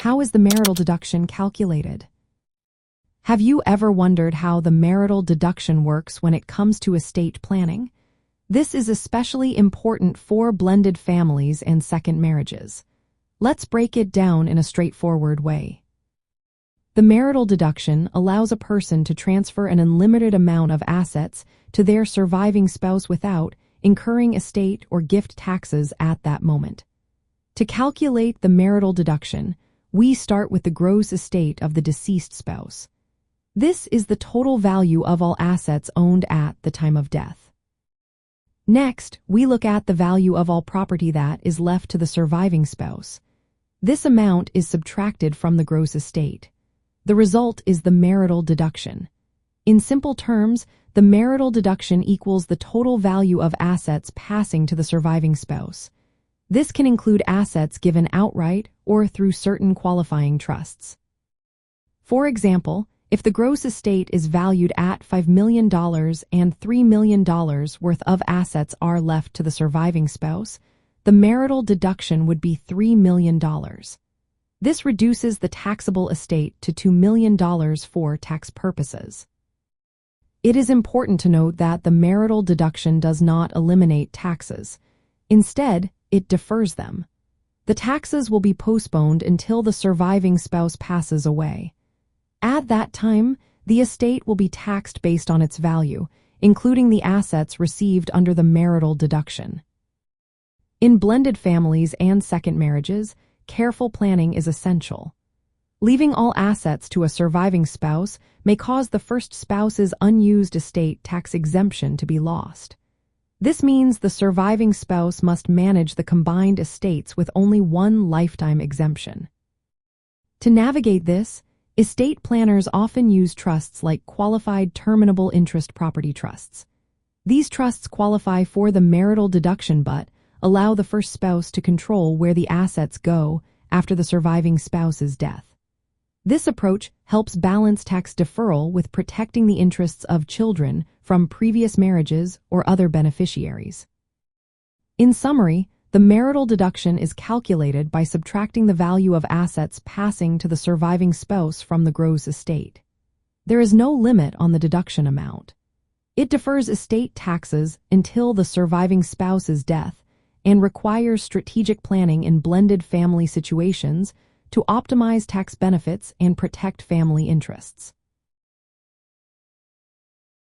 How is the marital deduction calculated? Have you ever wondered how the marital deduction works when it comes to estate planning? This is especially important for blended families and second marriages. Let's break it down in a straightforward way. The marital deduction allows a person to transfer an unlimited amount of assets to their surviving spouse without incurring estate or gift taxes at that moment. To calculate the marital deduction, we start with the gross estate of the deceased spouse. This is the total value of all assets owned at the time of death. Next, we look at the value of all property that is left to the surviving spouse. This amount is subtracted from the gross estate. The result is the marital deduction. In simple terms, the marital deduction equals the total value of assets passing to the surviving spouse. This can include assets given outright or through certain qualifying trusts. For example, if the gross estate is valued at $5 million and $3 million worth of assets are left to the surviving spouse, the marital deduction would be $3 million. This reduces the taxable estate to $2 million for tax purposes. It is important to note that the marital deduction does not eliminate taxes. Instead, it defers them. The taxes will be postponed until the surviving spouse passes away. At that time, the estate will be taxed based on its value, including the assets received under the marital deduction. In blended families and second marriages, careful planning is essential. Leaving all assets to a surviving spouse may cause the first spouse's unused estate tax exemption to be lost. This means the surviving spouse must manage the combined estates with only one lifetime exemption. To navigate this, estate planners often use trusts like Qualified Terminable Interest Property trusts. These trusts qualify for the marital deduction but allow the first spouse to control where the assets go after the surviving spouse's death. This approach helps balance tax deferral with protecting the interests of children from previous marriages or other beneficiaries. In summary, the marital deduction is calculated by subtracting the value of assets passing to the surviving spouse from the gross estate. There is no limit on the deduction amount. It defers estate taxes until the surviving spouse's death and requires strategic planning in blended family situations to optimize tax benefits and protect family interests.